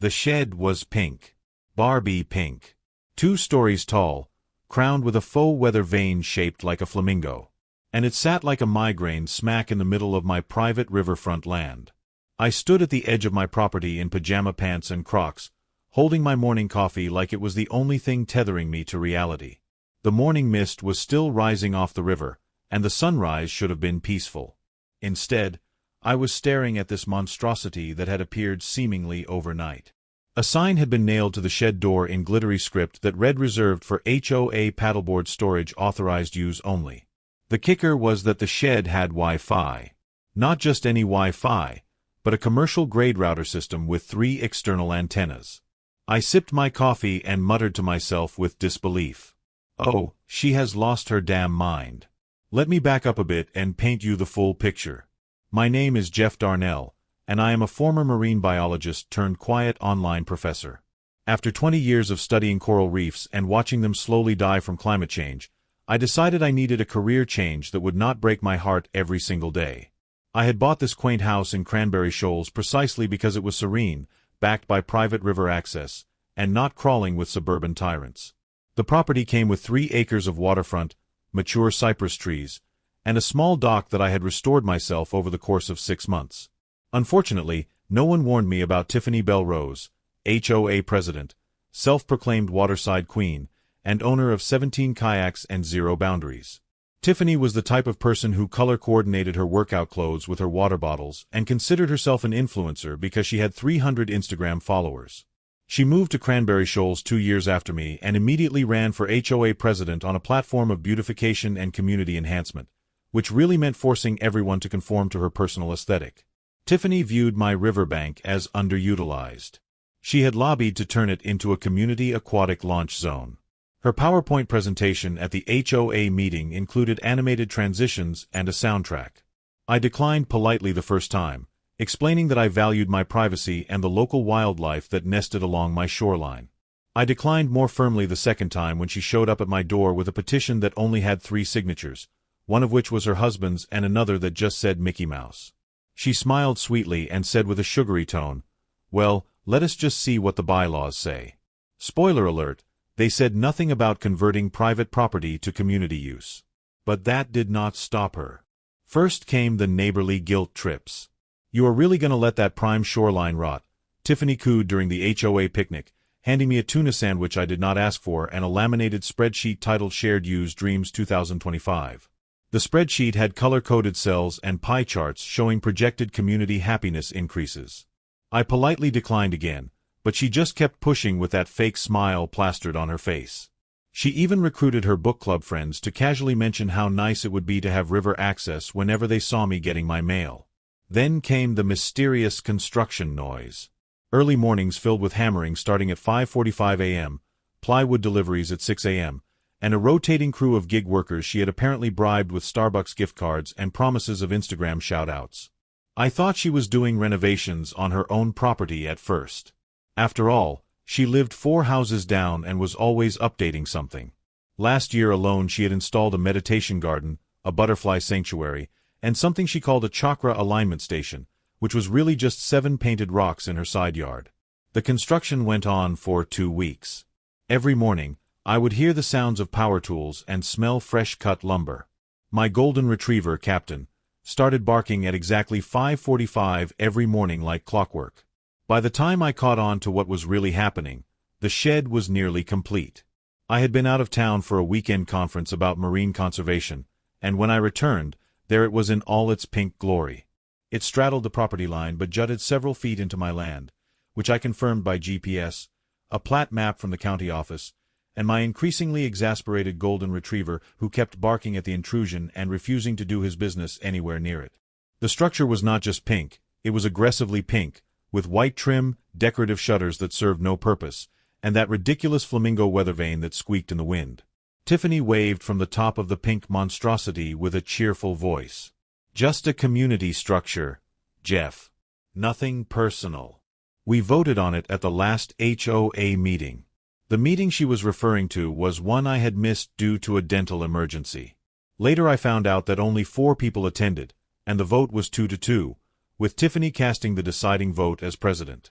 The shed was pink. Barbie pink. 2 stories tall, crowned with a faux weather vane shaped like a flamingo. And it sat like a migraine smack in the middle of my private riverfront land. I stood at the edge of my property in pajama pants and Crocs, holding my morning coffee like it was the only thing tethering me to reality. The morning mist was still rising off the river, and the sunrise should have been peaceful. Instead, I was staring at this monstrosity that had appeared seemingly overnight. A sign had been nailed to the shed door in glittery script that read reserved for HOA paddleboard storage, authorized use only. The kicker was that the shed had Wi-Fi. Not just any Wi-Fi, but a commercial-grade router system with 3 external antennas. I sipped my coffee and muttered to myself with disbelief. Oh, she has lost her damn mind. Let me back up a bit and paint you the full picture. My name is Jeff Darnell, and I am a former marine biologist turned quiet online professor. After 20 years of studying coral reefs and watching them slowly die from climate change, I decided I needed a career change that would not break my heart every single day. I had bought this quaint house in Cranberry Shoals precisely because it was serene, backed by private river access, and not crawling with suburban tyrants. The property came with 3 acres of waterfront, mature cypress trees, and a small dock that I had restored myself over the course of 6 months. Unfortunately, no one warned me about Tiffany Bell Rose, HOA president, self-proclaimed waterside queen, and owner of 17 kayaks and 0 boundaries. Tiffany was the type of person who color-coordinated her workout clothes with her water bottles and considered herself an influencer because she had 300 Instagram followers. She moved to Cranberry Shoals 2 years after me and immediately ran for HOA president on a platform of beautification and community enhancement, which really meant forcing everyone to conform to her personal aesthetic. Tiffany viewed my riverbank as underutilized. She had lobbied to turn it into a community aquatic launch zone. Her PowerPoint presentation at the HOA meeting included animated transitions and a soundtrack. I declined politely the first time, explaining that I valued my privacy and the local wildlife that nested along my shoreline. I declined more firmly the second time when she showed up at my door with a petition that only had 3 signatures, one of which was her husband's and another that just said Mickey Mouse. She smiled sweetly and said with a sugary tone, "Well, let us just see what the bylaws say." Spoiler alert, they said nothing about converting private property to community use. But that did not stop her. First came the neighborly guilt trips. "You are really going to let that prime shoreline rot?" Tiffany cooed during the HOA picnic, handing me a tuna sandwich I did not ask for and a laminated spreadsheet titled Shared Use Dreams 2025. The spreadsheet had color-coded cells and pie charts showing projected community happiness increases. I politely declined again, but she just kept pushing with that fake smile plastered on her face. She even recruited her book club friends to casually mention how nice it would be to have river access whenever they saw me getting my mail. Then came the mysterious construction noise. Early mornings filled with hammering starting at 5:45 a.m., plywood deliveries at 6 a.m., and a rotating crew of gig workers she had apparently bribed with Starbucks gift cards and promises of Instagram shout-outs. I thought she was doing renovations on her own property at first. After all, she lived 4 houses down and was always updating something. Last year alone she had installed a meditation garden, a butterfly sanctuary, and something she called a chakra alignment station, which was really just 7 painted rocks in her side yard. The construction went on for 2 weeks. Every morning, I would hear the sounds of power tools and smell fresh-cut lumber. My golden retriever, Captain, started barking at exactly 5:45 every morning like clockwork. By the time I caught on to what was really happening, the shed was nearly complete. I had been out of town for a weekend conference about marine conservation, and when I returned, there it was in all its pink glory. It straddled the property line but jutted several feet into my land, which I confirmed by GPS, a plat map from the county office, and my increasingly exasperated golden retriever who kept barking at the intrusion and refusing to do his business anywhere near it. The structure was not just pink, it was aggressively pink, with white trim, decorative shutters that served no purpose, and that ridiculous flamingo weather vane that squeaked in the wind. Tiffany waved from the top of the pink monstrosity with a cheerful voice. "Just a community structure, Jeff. Nothing personal." We voted on it at the last HOA meeting. The meeting she was referring to was one I had missed due to a dental emergency. Later I found out that only 4 people attended, and the vote was 2-2, with Tiffany casting the deciding vote as president.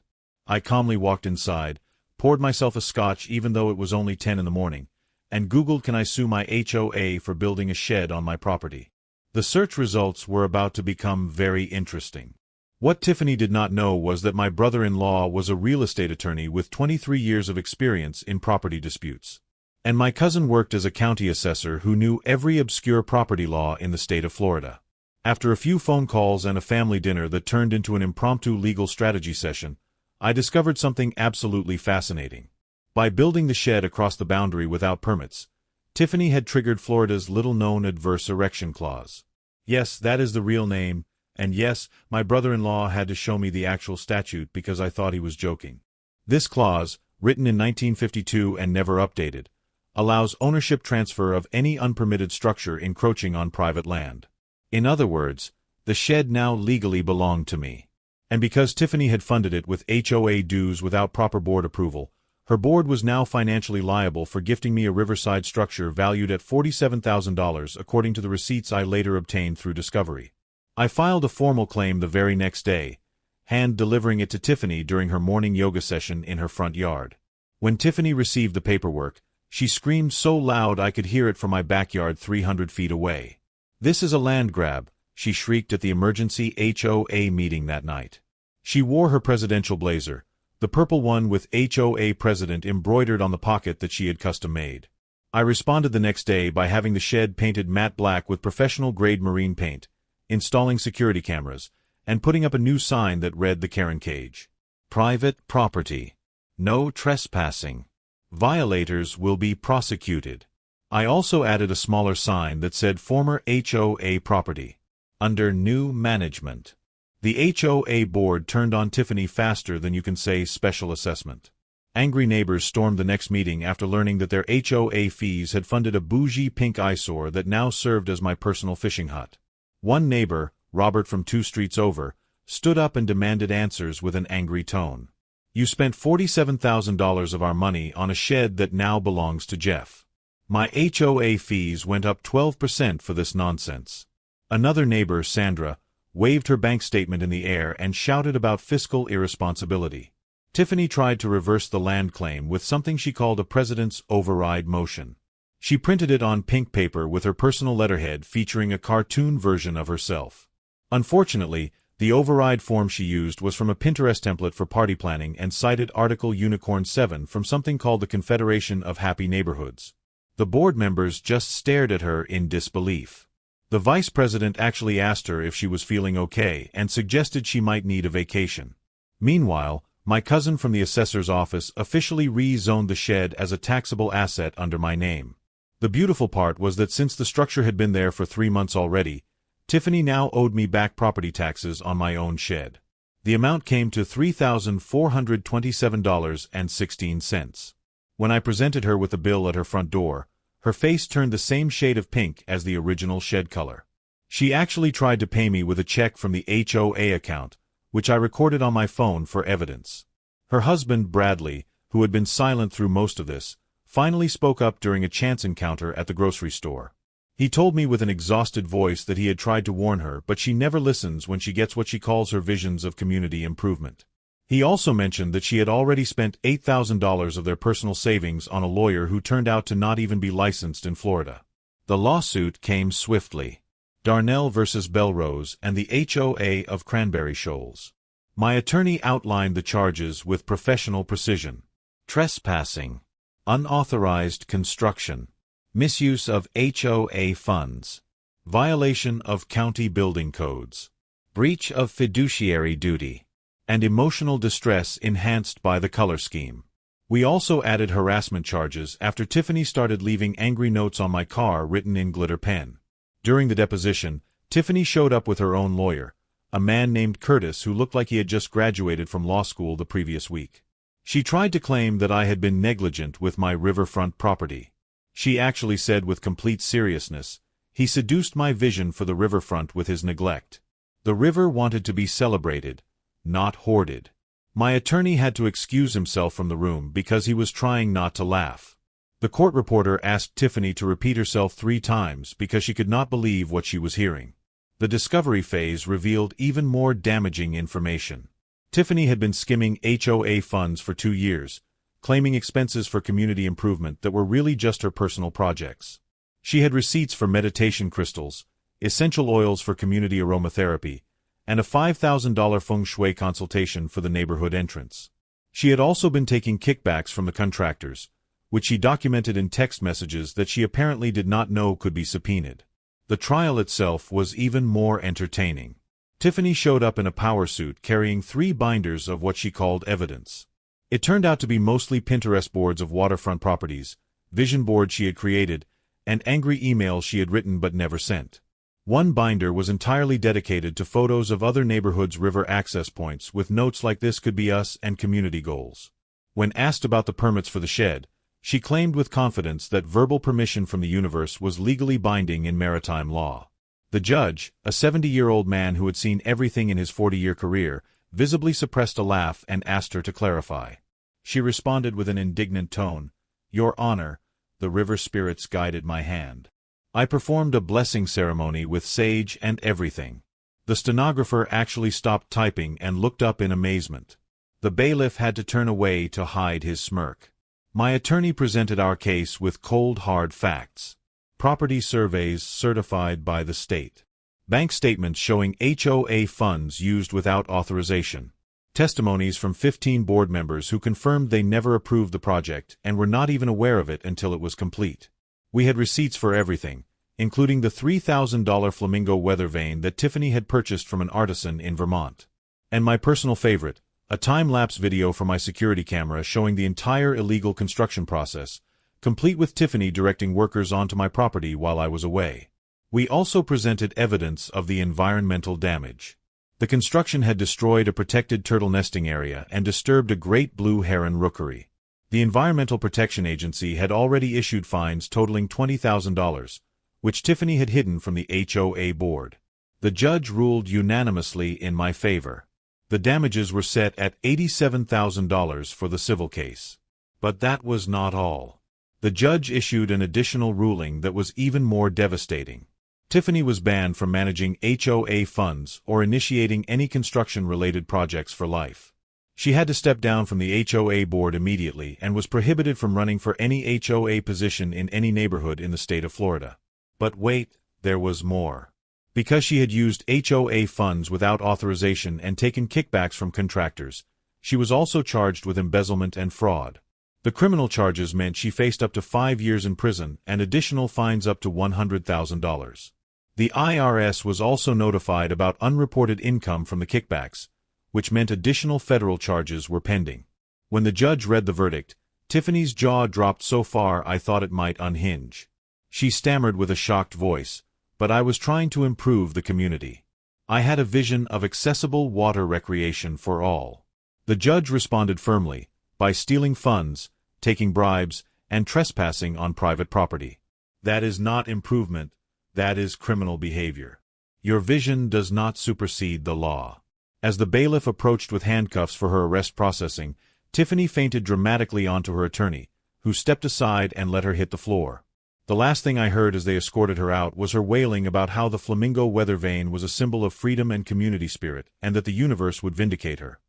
I calmly walked inside, poured myself a scotch even though it was only 10 in the morning, and Googled can I sue my HOA for building a shed on my property. The search results were about to become very interesting. What Tiffany did not know was that my brother-in-law was a real estate attorney with 23 years of experience in property disputes. And my cousin worked as a county assessor who knew every obscure property law in the state of Florida. After a few phone calls and a family dinner that turned into an impromptu legal strategy session, I discovered something absolutely fascinating. By building the shed across the boundary without permits, Tiffany had triggered Florida's little-known adverse erection clause. Yes, that is the real name, and yes, my brother-in-law had to show me the actual statute because I thought he was joking. This clause, written in 1952 and never updated, allows ownership transfer of any unpermitted structure encroaching on private land. In other words, the shed now legally belonged to me. And because Tiffany had funded it with HOA dues without proper board approval, her board was now financially liable for gifting me a riverside structure valued at $47,000 according to the receipts I later obtained through discovery. I filed a formal claim the very next day, hand-delivering it to Tiffany during her morning yoga session in her front yard. When Tiffany received the paperwork, she screamed so loud I could hear it from my backyard 300 feet away. "This is a land grab," she shrieked at the emergency HOA meeting that night. She wore her presidential blazer, the purple one with HOA president embroidered on the pocket that she had custom-made. I responded the next day by having the shed painted matte black with professional-grade marine paint, installing security cameras, and putting up a new sign that read the Karen cage. Private property. No trespassing. Violators will be prosecuted. I also added a smaller sign that said former HOA property. Under new management. The HOA board turned on Tiffany faster than you can say special assessment. Angry neighbors stormed the next meeting after learning that their HOA fees had funded a bougie pink eyesore that now served as my personal fishing hut. One neighbor, Robert from 2 streets over, stood up and demanded answers with an angry tone. "You spent $47,000 of our money on a shed that now belongs to Jeff. My HOA fees went up 12% for this nonsense." Another neighbor, Sandra, waved her bank statement in the air and shouted about fiscal irresponsibility. Tiffany tried to reverse the land claim with something she called a president's override motion. She printed it on pink paper with her personal letterhead featuring a cartoon version of herself. Unfortunately, the override form she used was from a Pinterest template for party planning and cited Article Unicorn 7 from something called the Confederation of Happy Neighborhoods. The board members just stared at her in disbelief. The vice president actually asked her if she was feeling okay and suggested she might need a vacation. Meanwhile, my cousin from the assessor's office officially rezoned the shed as a taxable asset under my name. The beautiful part was that since the structure had been there for 3 months already, Tiffany now owed me back property taxes on my own shed. The amount came to $3,427.16. When I presented her with the bill at her front door, her face turned the same shade of pink as the original shed color. She actually tried to pay me with a check from the HOA account, which I recorded on my phone for evidence. Her husband, Bradley, who had been silent through most of this, finally spoke up during a chance encounter at the grocery store. He told me with an exhausted voice that he had tried to warn her, but she never listens when she gets what she calls her visions of community improvement. He also mentioned that she had already spent $8,000 of their personal savings on a lawyer who turned out to not even be licensed in Florida. The lawsuit came swiftly. Darnell versus Belrose and the HOA of Cranberry Shoals. My attorney outlined the charges with professional precision. Trespassing. Unauthorized construction. Misuse of HOA funds. Violation of county building codes. Breach of fiduciary duty. And emotional distress enhanced by the color scheme. We also added harassment charges after Tiffany started leaving angry notes on my car written in glitter pen. During the deposition, Tiffany showed up with her own lawyer, a man named Curtis who looked like he had just graduated from law school the previous week. She tried to claim that I had been negligent with my riverfront property. She actually said with complete seriousness, "He seduced my vision for the riverfront with his neglect. The river wanted to be celebrated, not hoarded." My attorney had to excuse himself from the room because he was trying not to laugh. The court reporter asked Tiffany to repeat herself 3 times because she could not believe what she was hearing. The discovery phase revealed even more damaging information. Tiffany had been skimming HOA funds for 2 years, claiming expenses for community improvement that were really just her personal projects. She had receipts for meditation crystals, essential oils for community aromatherapy, and a $5,000 feng shui consultation for the neighborhood entrance. She had also been taking kickbacks from the contractors, which she documented in text messages that she apparently did not know could be subpoenaed. The trial itself was even more entertaining. Tiffany showed up in a power suit carrying 3 binders of what she called evidence. It turned out to be mostly Pinterest boards of waterfront properties, vision boards she had created, and angry emails she had written but never sent. One binder was entirely dedicated to photos of other neighborhoods' river access points with notes like "This could be us" and community goals. When asked about the permits for the shed, she claimed with confidence that verbal permission from the universe was legally binding in maritime law. The judge, a 70-year-old man who had seen everything in his 40-year career, visibly suppressed a laugh and asked her to clarify. She responded with an indignant tone, "Your Honor, the river spirits guided my hand. I performed a blessing ceremony with sage and everything." The stenographer actually stopped typing and looked up in amazement. The bailiff had to turn away to hide his smirk. My attorney presented our case with cold hard facts. Property surveys certified by the state. Bank statements showing HOA funds used without authorization. Testimonies from 15 board members who confirmed they never approved the project and were not even aware of it until it was complete. We had receipts for everything, including the $3,000 flamingo weather vane that Tiffany had purchased from an artisan in Vermont. And my personal favorite, a time-lapse video from my security camera showing the entire illegal construction process, complete with Tiffany directing workers onto my property while I was away. We also presented evidence of the environmental damage. The construction had destroyed a protected turtle nesting area and disturbed a great blue heron rookery. The Environmental Protection Agency had already issued fines totaling $20,000, which Tiffany had hidden from the HOA board. The judge ruled unanimously in my favor. The damages were set at $87,000 for the civil case. But that was not all. The judge issued an additional ruling that was even more devastating. Tiffany was banned from managing HOA funds or initiating any construction-related projects for life. She had to step down from the HOA board immediately and was prohibited from running for any HOA position in any neighborhood in the state of Florida. But wait, there was more. Because she had used HOA funds without authorization and taken kickbacks from contractors, she was also charged with embezzlement and fraud. The criminal charges meant she faced up to 5 years in prison and additional fines up to $100,000. The IRS was also notified about unreported income from the kickbacks, which meant additional federal charges were pending. When the judge read the verdict, Tiffany's jaw dropped so far I thought it might unhinge. She stammered with a shocked voice, "But I was trying to improve the community. I had a vision of accessible water recreation for all." The judge responded firmly, by stealing funds, taking bribes, and trespassing on private property. That is not improvement, that is criminal behavior. Your vision does not supersede the law. As the bailiff approached with handcuffs for her arrest processing, Tiffany fainted dramatically onto her attorney, who stepped aside and let her hit the floor. The last thing I heard as they escorted her out was her wailing about how the flamingo weather vane was a symbol of freedom and community spirit, and that the universe would vindicate her.